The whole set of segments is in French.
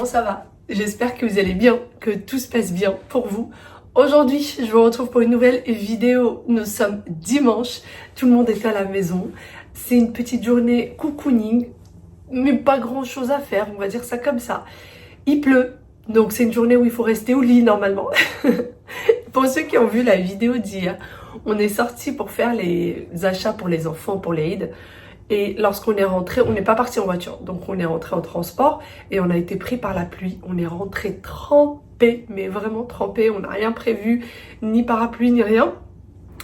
ça va? J'espère que vous allez bien, que tout se passe bien pour vous. Aujourd'hui, je vous retrouve pour une nouvelle vidéo. Nous sommes dimanche, tout le monde est à la maison. C'est une petite journée cocooning, mais pas grand chose à faire, on va dire ça comme ça. Il pleut, donc c'est une journée où il faut rester au lit normalement. Pour ceux qui ont vu la vidéo d'hier, on est sorti pour faire les achats pour les enfants, pour les Eid. Et lorsqu'on est rentré, on n'est pas parti en voiture, donc on est rentré en transport et on a été pris par la pluie. On est rentré trempé, mais vraiment trempé. On n'a rien prévu, ni parapluie, ni rien.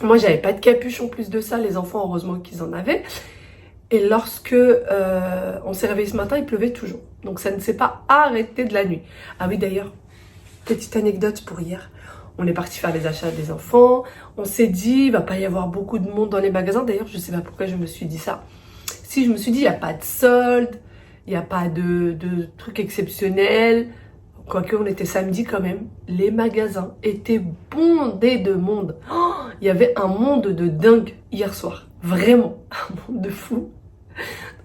Moi, j'avais pas de capuche en plus de ça. Les enfants, heureusement qu'ils en avaient. Et lorsque on s'est réveillé ce matin, il pleuvait toujours. Donc ça ne s'est pas arrêté de la nuit. Ah oui, d'ailleurs, petite anecdote pour hier. On est parti faire les achats des enfants. On s'est dit, il va pas y avoir beaucoup de monde dans les magasins. D'ailleurs, je sais pas pourquoi je me suis dit ça. Si je me suis dit, il n'y a pas de solde, il n'y a pas de trucs exceptionnels. Quoique, on était samedi quand même. Les magasins étaient bondés de monde. Oh, il y avait un monde de dingue hier soir. Vraiment, un monde de fou.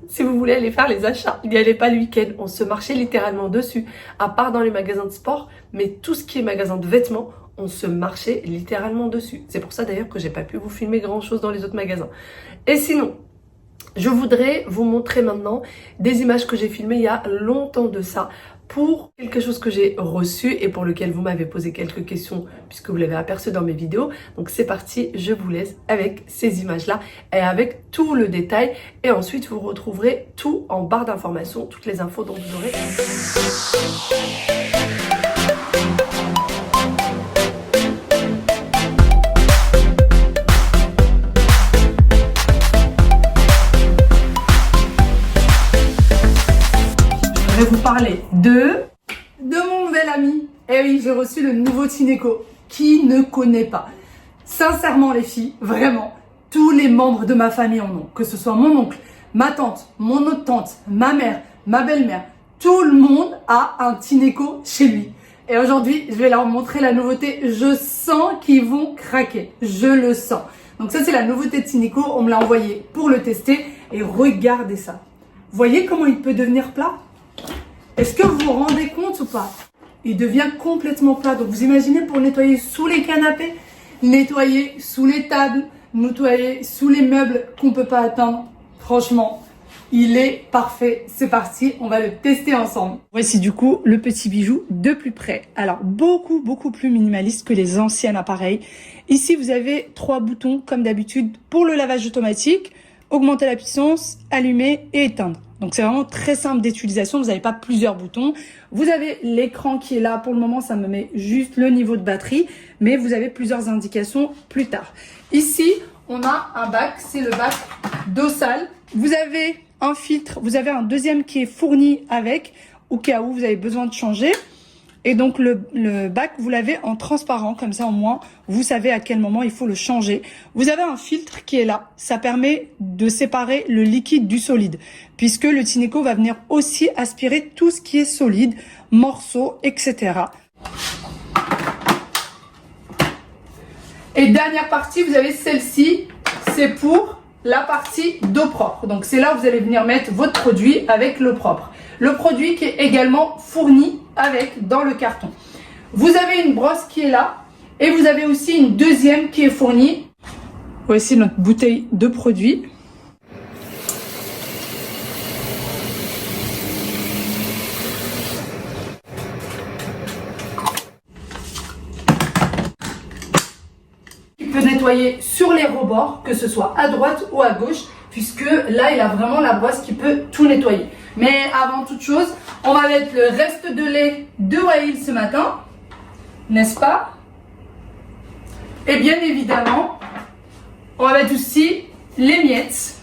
Si vous voulez aller faire les achats, n'y allez pas le week-end. On se marchait littéralement dessus. À part dans les magasins de sport, mais tout ce qui est magasin de vêtements, on se marchait littéralement dessus. C'est pour ça d'ailleurs que j'ai pas pu vous filmer grand chose dans les autres magasins. Et sinon, je voudrais vous montrer maintenant des images que j'ai filmées il y a longtemps de ça pour quelque chose que j'ai reçu et pour lequel vous m'avez posé quelques questions puisque vous l'avez aperçu dans mes vidéos. Donc c'est parti, je vous laisse avec ces images-là et avec tout le détail. Et ensuite, vous retrouverez tout en barre d'informations, toutes les infos dont vous aurez. Je vais vous parler de mon nouvel ami. Eh oui, j'ai reçu le nouveau Tineco. Qui ne connaît pas? Sincèrement les filles, vraiment, tous les membres de ma famille en ont. Que ce soit mon oncle, ma tante, mon autre tante, ma mère, ma belle-mère. Tout le monde a un Tineco chez lui. Et aujourd'hui, je vais leur montrer la nouveauté. Je sens qu'ils vont craquer. Je le sens. Donc ça, c'est la nouveauté de Tineco. On me l'a envoyé pour le tester. Et regardez ça. Voyez comment il peut devenir plat? Est-ce que vous vous rendez compte ou pas? Il devient complètement plat. Donc vous imaginez pour nettoyer sous les canapés, nettoyer sous les tables, nettoyer sous les meubles qu'on ne peut pas atteindre. Franchement, il est parfait. C'est parti, on va le tester ensemble. Voici du coup le petit bijou de plus près. Alors beaucoup plus minimaliste que les anciens appareils. Ici vous avez 3 boutons comme d'habitude pour le lavage automatique, augmenter la puissance, allumer et éteindre. Donc c'est vraiment très simple d'utilisation, vous n'avez pas plusieurs boutons. Vous avez l'écran qui est là, pour le moment ça me met juste le niveau de batterie, mais vous avez plusieurs indications plus tard. Ici, on a un bac, c'est le bac d'eau sale. Vous avez un filtre, vous avez un deuxième qui est fourni avec, au cas où vous avez besoin de changer. Et donc le bac, vous l'avez en transparent, comme ça au moins, vous savez à quel moment il faut le changer. Vous avez un filtre qui est là, ça permet de séparer le liquide du solide, puisque le Tineco va venir aussi aspirer tout ce qui est solide, morceaux, etc. Et dernière partie, vous avez celle-ci, c'est pour la partie d'eau propre. Donc c'est là où vous allez venir mettre votre produit avec l'eau propre. Le produit qui est également fourni avec dans le carton. Vous avez une brosse qui est là et vous avez aussi une deuxième qui est fournie. Voici notre bouteille de produit. Il peut nettoyer sur les rebords, que ce soit à droite ou à gauche, puisque là il a vraiment la brosse qui peut tout nettoyer. Mais avant toute chose, on va mettre le reste de lait de Wael ce matin, n'est-ce pas? Et bien évidemment, on va mettre aussi les miettes.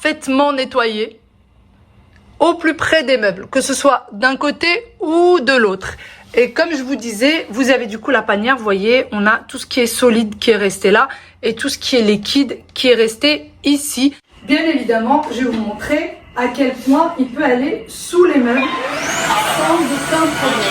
parfaitement nettoyé au plus près des meubles, que ce soit d'un côté ou de l'autre. Et comme je vous disais, vous avez du coup la panière, vous voyez, on a tout ce qui est solide qui est resté là et tout ce qui est liquide qui est resté ici. Bien évidemment, je vais vous montrer à quel point il peut aller sous les meubles sans aucun problème.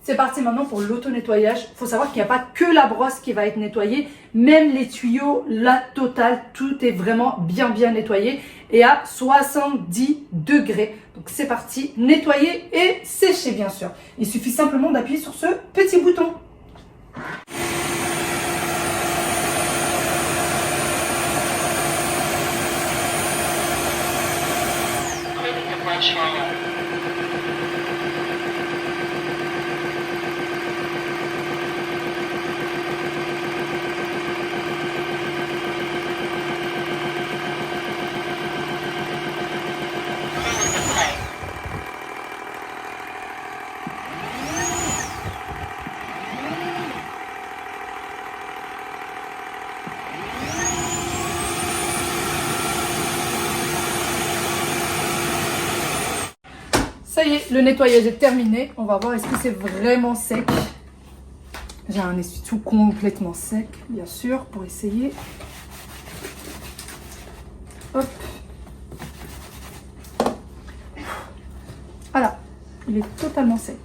C'est parti maintenant pour l'auto-nettoyage. Il faut savoir qu'il n'y a pas que la brosse qui va être nettoyée, même les tuyaux, la totale, tout est vraiment bien nettoyé et à 70 degrés. Donc c'est parti, nettoyer et sécher bien sûr. Il suffit simplement d'appuyer sur ce petit bouton. Ça y est, le nettoyage est terminé. On va voir est-ce que c'est vraiment sec. J'ai un essuie-tout complètement sec, bien sûr, pour essayer. Hop. Voilà, il est totalement sec.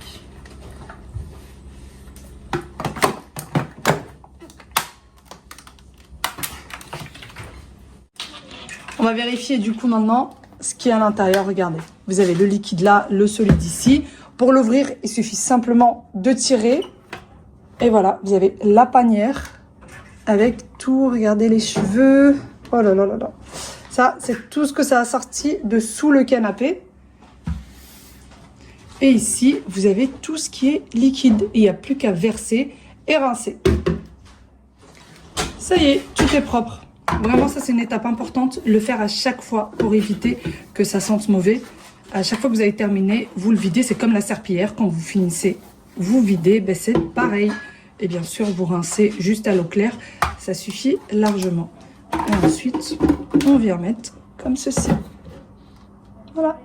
On va vérifier du coup maintenant ce qui est à l'intérieur. Regardez, vous avez le liquide là, le solide ici. Pour l'ouvrir, il suffit simplement de tirer. Et voilà, vous avez la panière avec tout. Regardez les cheveux. Oh là là là là. Ça, c'est tout ce que ça a sorti de sous le canapé. Et ici, vous avez tout ce qui est liquide. Il n'y a plus qu'à verser et rincer. Ça y est, tout est propre. Vraiment, ça, c'est une étape importante. Le faire à chaque fois pour éviter que ça sente mauvais. À chaque fois que vous avez terminé, vous le videz. C'est comme la serpillière. Quand vous finissez, vous videz. Ben, c'est pareil. Et bien sûr, vous rincez juste à l'eau claire. Ça suffit largement. Et ensuite, on vient mettre comme ceci. Voilà.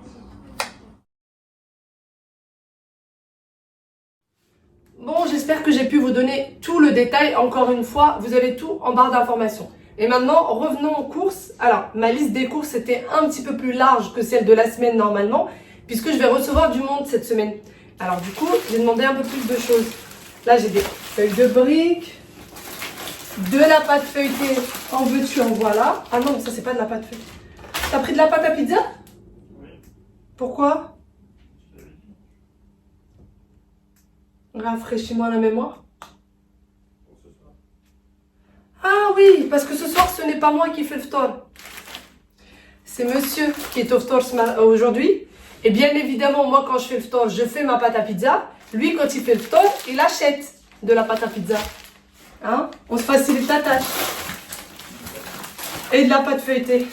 Bon, j'espère que j'ai pu vous donner tout le détail. Encore une fois, vous avez tout en barre d'informations. Et maintenant, revenons aux courses. Alors, ma liste des courses était un petit peu plus large que celle de la semaine normalement, puisque je vais recevoir du monde cette semaine. Alors du coup, j'ai demandé un peu plus de choses. Là, j'ai des feuilles de briques, de la pâte feuilletée, en veux-tu, en voilà. Ah non, ça c'est pas de la pâte feuilletée. T'as pris de la pâte à pizza? Oui. Pourquoi? Rafraîchis-moi la mémoire. Ah oui, parce que ce soir, ce n'est pas moi qui fais le ftor. C'est monsieur qui est au ftor aujourd'hui. Et bien évidemment, moi, quand je fais le ftor, je fais ma pâte à pizza. Lui, quand il fait le ftor, il achète de la pâte à pizza. Hein? On se facilite la tâche. Et de la pâte feuilletée.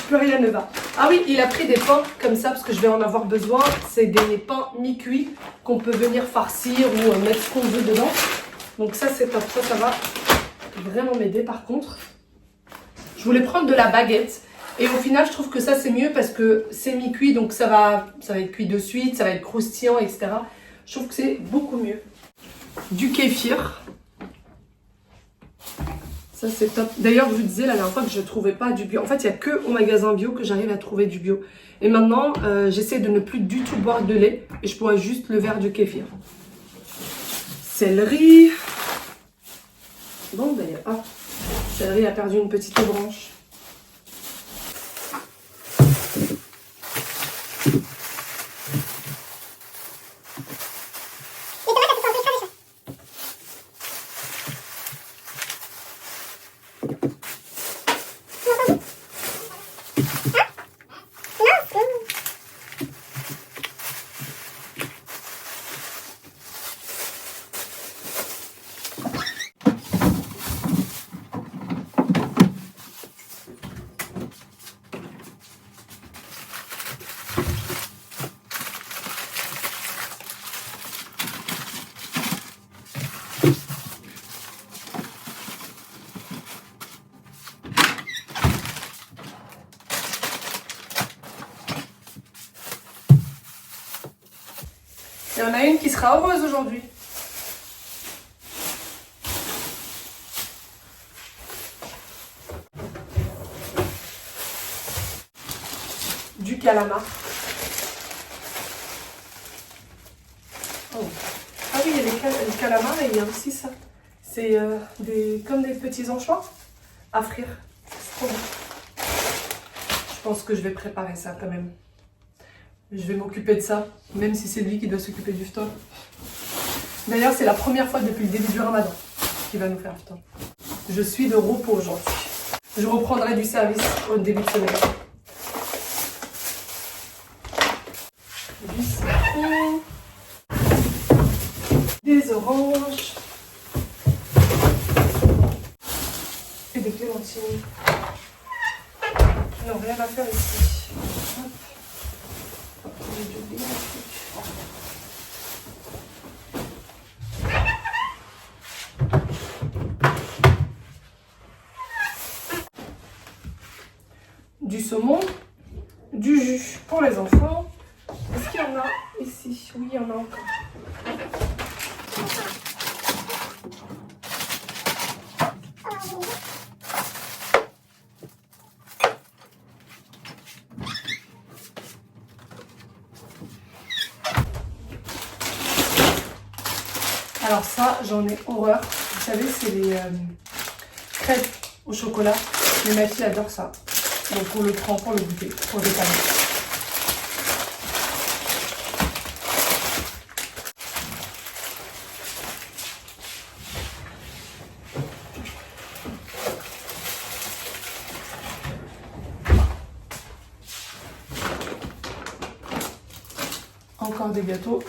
Plus rien ne va. Ah oui, il a pris des pains comme ça parce que je vais en avoir besoin. C'est des pains mi-cuits qu'on peut venir farcir ou mettre ce qu'on veut dedans. Donc ça, c'est top. Ça va vraiment m'aider par contre. Je voulais prendre de la baguette. Et au final, je trouve que ça, c'est mieux parce que c'est mi-cuit. Donc ça va être cuit de suite, ça va être croustillant, etc. Je trouve que c'est beaucoup mieux. Du kéfir. Ça c'est top. D'ailleurs, je vous disais la dernière fois que je ne trouvais pas du bio. En fait, il n'y a que au magasin bio que j'arrive à trouver du bio. Et maintenant, j'essaie de ne plus du tout boire de lait. Et je bois juste le verre de kéfir. Céleri. Bon, d'ailleurs, ah, céleri a perdu une petite branche. Il y en a une qui sera heureuse aujourd'hui. Du calamar. Oh. Ah oui, il y a les calamars et il y a aussi ça. C'est comme des petits anchois à frire. C'est trop bon. Je pense que je vais préparer ça quand même. Je vais m'occuper de ça, même si c'est lui qui doit s'occuper du fton. D'ailleurs, c'est la première fois depuis le début du ramadan qu'il va nous faire fton. Je suis de repos aujourd'hui. Je reprendrai du service au début de semaine. Du citron, des oranges et des clémentines. Non, rien à faire ici. Hop. J'ai dû oublier un truc. Du saumon, du jus pour les enfants. Est-ce qu'il y en a ici? Oui, il y en a encore. Alors ça, j'en ai horreur. Vous savez, c'est les crêpes au chocolat. Mais ma fille adore ça. Donc on le prend pour le goûter, pour le détailler. Encore des gâteaux.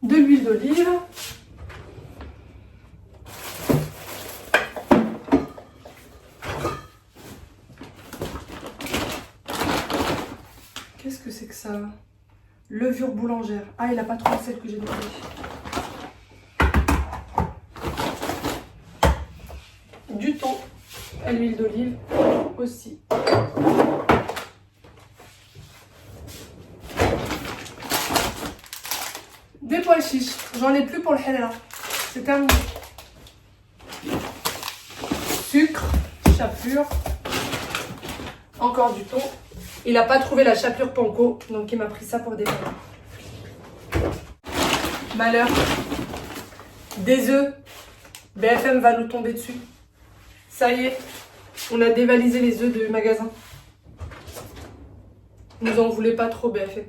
De l'huile d'olive. Qu'est-ce que c'est que ça? Levure boulangère. Ah, il n'a pas trouvé celle que j'ai demandé. Du thon. Et l'huile d'olive aussi. Des pois chiches. J'en ai plus pour le halala. C'est terminé. Sucre, chapelure. Encore du thon. Il n'a pas trouvé la chapelure panko, donc il m'a pris ça pour des malheurs. Malheur. Des œufs. BFM va nous tomber dessus. Ça y est, on a dévalisé les œufs du magasin. Nous en voulez pas trop, BFM.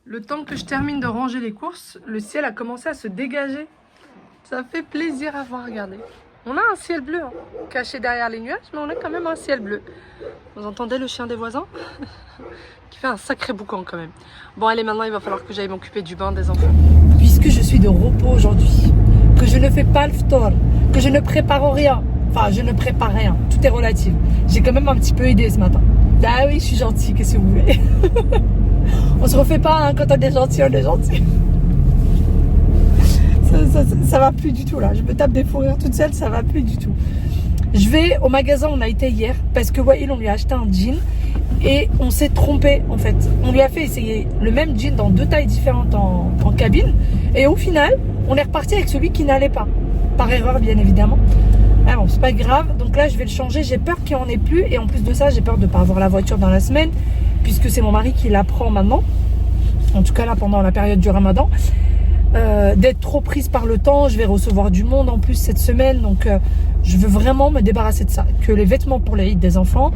Le temps que je termine de ranger les courses, le ciel a commencé à se dégager. Ça fait plaisir à voir, regardez. On a un ciel bleu, hein, caché derrière les nuages, mais on a quand même un ciel bleu. Vous entendez le chien des voisins qui fait un sacré boucan quand même. Bon allez, maintenant il va falloir que j'aille m'occuper du bain des enfants. Puisque suis de repos aujourd'hui, que je ne fais pas le ftor, que je ne prépare rien. Enfin, je ne prépare rien, tout est relatif. J'ai quand même un petit peu aidé ce matin. Ah oui, je suis gentille, qu'est-ce que vous voulez. On se refait pas, hein, quand on est gentil, on est gentil. Ça va plus du tout là, je me tape des fous rires toute seule, ça va plus du tout. Je vais au magasin, on a été hier, parce que Wael, on lui a acheté un jean et on s'est trompé en fait. On lui a fait essayer le même jean dans 2 tailles différentes en cabine et au final, on est reparti avec celui qui n'allait pas. Par erreur, bien évidemment. Ah bon, c'est pas grave, donc là je vais le changer, j'ai peur qu'il n'y en ait plus et en plus de ça, j'ai peur de ne pas avoir la voiture dans la semaine puisque c'est mon mari qui la prend maintenant, en tout cas là pendant la période du Ramadan. D'être trop prise par le temps, je vais recevoir du monde en plus cette semaine, donc je veux vraiment me débarrasser de ça, que les vêtements pour les Eid des enfants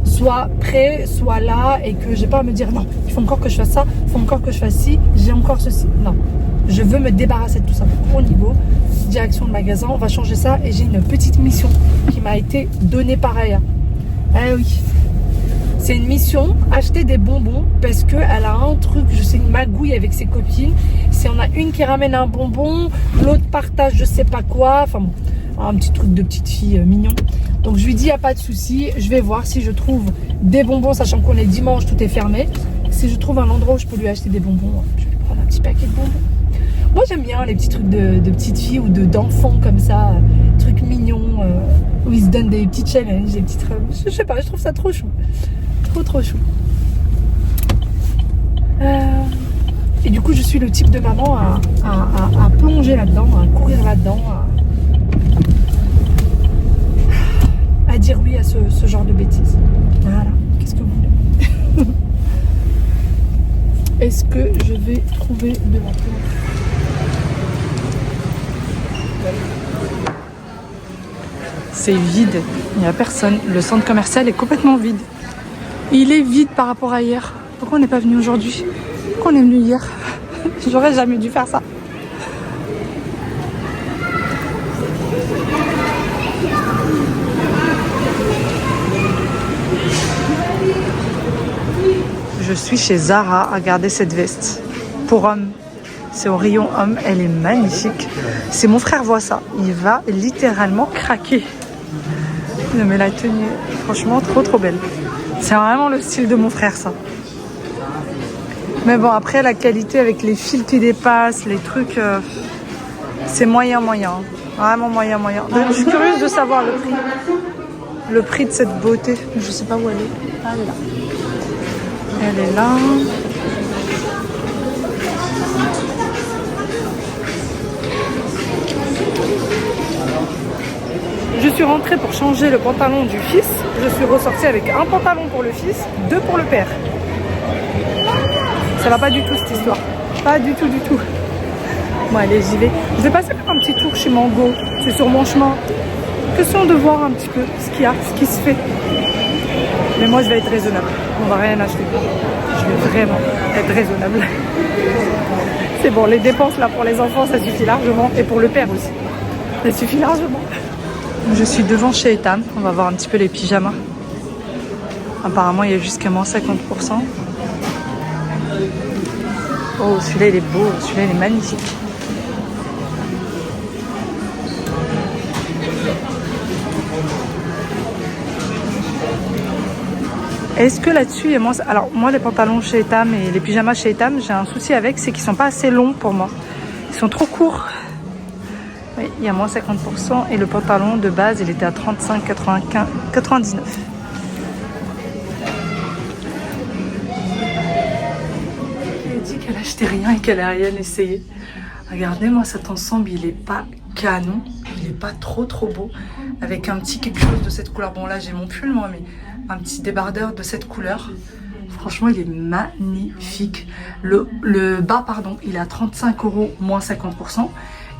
soient prêts, soient là et que j'ai pas à me dire non, il faut encore que je fasse ça, il faut encore que je fasse ci, j'ai encore ceci, non, je veux me débarrasser de tout ça. Donc, au niveau direction de magasin, on va changer ça et j'ai une petite mission qui m'a été donnée par Aya. Ah oui, c'est une mission, acheter des bonbons parce qu'elle a un truc, je sais, une magouille avec ses copines. Si on a une qui ramène un bonbon, l'autre partage je sais pas quoi, enfin bon, un petit truc de petite fille mignon. Donc je lui dis, il n'y a pas de souci, je vais voir si je trouve des bonbons, sachant qu'on est dimanche, tout est fermé. Si je trouve un endroit où je peux lui acheter des bonbons, je vais lui prendre un petit paquet de bonbons. Moi j'aime bien les petits trucs de petites filles ou d'enfants comme ça, trucs mignons, où ils se donnent des petits challenges, des petites... Je sais pas, je trouve ça trop chou. Trop chou. Et du coup je suis le type de maman à plonger là-dedans, à courir là-dedans, à dire oui à ce genre de bêtises. Voilà, qu'est-ce que vous voulez. Est-ce que je vais trouver de la place? C'est vide, il n'y a personne, le centre commercial est complètement vide. Il est vide par rapport à hier. Pourquoi on n'est pas venu aujourd'hui? Pourquoi on est venu hier? J'aurais jamais dû faire ça. Je suis chez Zara à regarder cette veste. Pour homme. C'est au rayon homme. Elle est magnifique. Si mon frère voit ça, il va littéralement craquer. Non mais la tenue, franchement, trop belle. C'est vraiment le style de mon frère, ça. Mais bon, après, la qualité avec les fils qui dépassent, les trucs, c'est moyen. Vraiment moyen. Donc, je suis curieuse de savoir le prix. Le prix de cette beauté. Je sais pas où elle est. Ah, elle est là. Elle est là. Je suis rentrée pour changer le pantalon du fils. Je suis ressortie avec un pantalon pour le fils, 2 pour le père. Ça va pas du tout cette histoire. Pas du tout. Bon allez, j'y vais. Je vais passer faire un petit tour chez Mango. C'est sur mon chemin. Question de voir un petit peu ce qu'il y a, ce qui se fait. Mais moi je vais être raisonnable. On va rien acheter. Je vais vraiment être raisonnable. C'est bon, les dépenses là pour les enfants, ça suffit largement. Et pour le père aussi. Ça suffit largement. Je suis devant chez Etam, on va voir un petit peu les pyjamas. Apparemment il y a jusqu'à moins 50%. Oh celui-là il est beau, celui-là il est magnifique. Est-ce que là-dessus il y a moins... Alors moi les pantalons chez Etam et les pyjamas chez Etam, j'ai un souci avec, c'est qu'ils sont pas assez longs pour moi. Ils sont trop courts. Oui, il y a moins 50% et le pantalon de base, il était à 35,99. Elle dit qu'elle achetait rien et qu'elle a rien essayé. Regardez-moi cet ensemble, il est pas canon, il est pas trop beau, avec un petit quelque chose de cette couleur. Bon là j'ai mon pull moi, mais un petit débardeur de cette couleur. Franchement, il est magnifique. Le bas, pardon, il est à 35 €, moins 50%.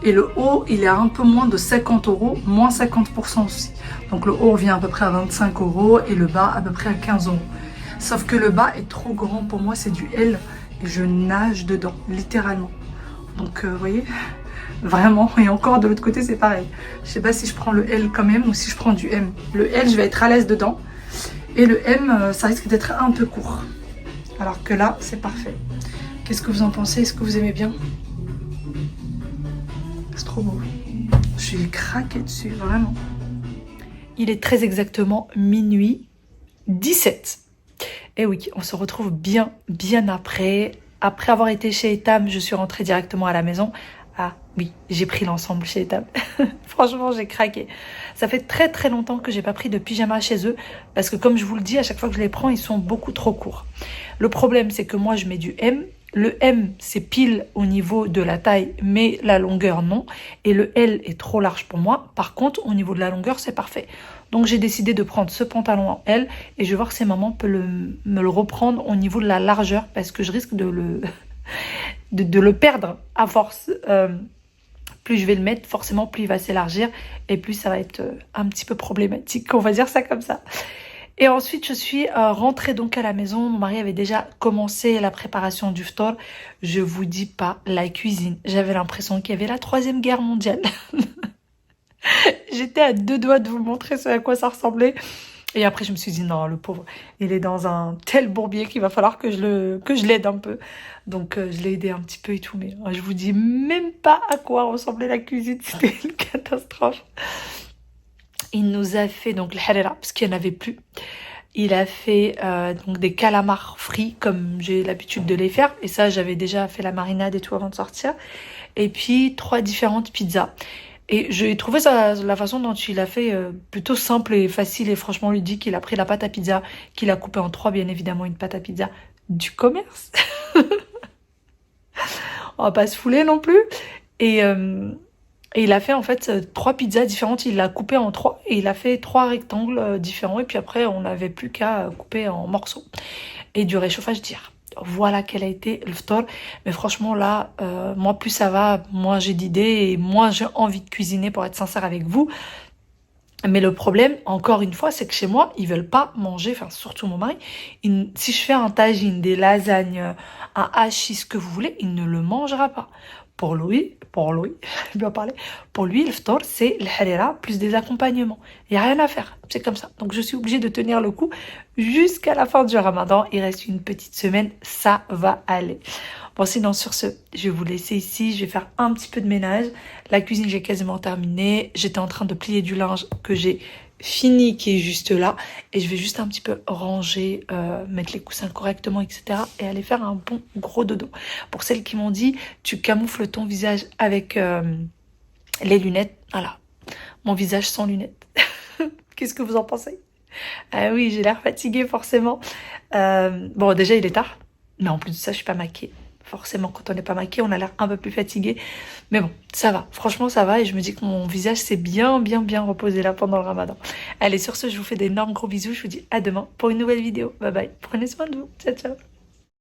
Et le haut, il est à un peu moins de 50 €, moins 50% aussi. Donc le haut revient à peu près à 25 € et le bas à peu près à 15 €. Sauf que le bas est trop grand pour moi, c'est du L. Et je nage dedans, littéralement. Donc vous voyez, vraiment. Et encore de l'autre côté, c'est pareil. Je sais pas si je prends le L quand même ou si je prends du M. Le L, je vais être à l'aise dedans. Et le M, ça risque d'être un peu court. Alors que là, c'est parfait. Qu'est-ce que vous en pensez? Est-ce que vous aimez bien? C'est trop beau. Je suis craquée dessus, vraiment. Il est très exactement minuit 17. Et oui, on se retrouve bien après. Après avoir été chez Etam, je suis rentrée directement à la maison. Ah oui, j'ai pris l'ensemble chez Etam. Franchement, j'ai craqué. Ça fait très longtemps que j'ai pas pris de pyjama chez eux. Parce que comme je vous le dis, à chaque fois que je les prends, ils sont beaucoup trop courts. Le problème, c'est que moi, je mets du M. Le M, c'est pile au niveau de la taille, mais la longueur, non. Et le L est trop large pour moi. Par contre, au niveau de la longueur, c'est parfait. Donc, j'ai décidé de prendre ce pantalon en L. Et je vais voir si maman peut me le reprendre au niveau de la largeur. Parce que je risque de le perdre à force. Plus je vais le mettre, forcément, plus il va s'élargir. Et plus ça va être un petit peu problématique. On va dire ça comme ça. Et ensuite, je suis rentrée donc à la maison. Mon mari avait déjà commencé la préparation du ftor. Je vous dis pas, la cuisine. J'avais l'impression qu'il y avait la 3e guerre mondiale. J'étais à 2 doigts de vous montrer ce à quoi ça ressemblait. Et après, je me suis dit, non, le pauvre, il est dans un tel bourbier qu'il va falloir que je l'aide un peu. Donc, je l'ai aidé un petit peu et tout. Mais je vous dis même pas à quoi ressemblait la cuisine. C'était une catastrophe. Il nous a fait donc le harira, parce qu'il n'y en avait plus. Il a fait donc des calamars frits, comme j'ai l'habitude de les faire. Et ça, j'avais déjà fait la marinade et tout avant de sortir. Et puis, 3 différentes pizzas. Et j'ai trouvé ça, la façon dont il a fait plutôt simple et facile et franchement ludique. Il a pris la pâte à pizza, qu'il a coupée en 3, bien évidemment, une pâte à pizza du commerce. On va pas se fouler non plus. Et il a fait en fait 3 pizzas différentes, il l'a coupé en 3 et il a fait 3 rectangles différents et puis après on n'avait plus qu'à couper en morceaux et du réchauffage d'hier. Voilà quel a été le ftor. Mais franchement là, moi plus ça va, moins j'ai d'idées et moins j'ai envie de cuisiner pour être sincère avec vous. Mais le problème, encore une fois, c'est que chez moi, ils veulent pas manger, enfin surtout mon mari. Si je fais un tagine, des lasagnes, un hachis, ce que vous voulez, il ne le mangera pas. Pour lui, bien parler, pour lui, le ftor, c'est le harira plus des accompagnements. Il n'y a rien à faire, c'est comme ça. Donc je suis obligée de tenir le coup jusqu'à la fin du ramadan. Il reste une petite semaine, ça va aller. Bon, sinon sur ce, je vais vous laisser ici. Je vais faire un petit peu de ménage. La cuisine, j'ai quasiment terminé. J'étais en train de plier du linge que j'ai fini, qui est juste là. Et je vais juste un petit peu ranger, mettre les coussins correctement, etc. Et aller faire un bon gros dodo. Pour celles qui m'ont dit, tu camoufles ton visage avec les lunettes. Voilà, mon visage sans lunettes. Qu'est-ce que vous en pensez? Ah oui, j'ai l'air fatiguée forcément. Bon, déjà, il est tard. Mais en plus de ça, je suis pas maquillée. Forcément, quand on n'est pas maquillé, on a l'air un peu plus fatigué. Mais bon, ça va. Franchement, ça va. Et je me dis que mon visage s'est bien reposé là pendant le ramadan. Allez, sur ce, je vous fais d'énormes gros bisous. Je vous dis à demain pour une nouvelle vidéo. Bye bye. Prenez soin de vous. Ciao, ciao.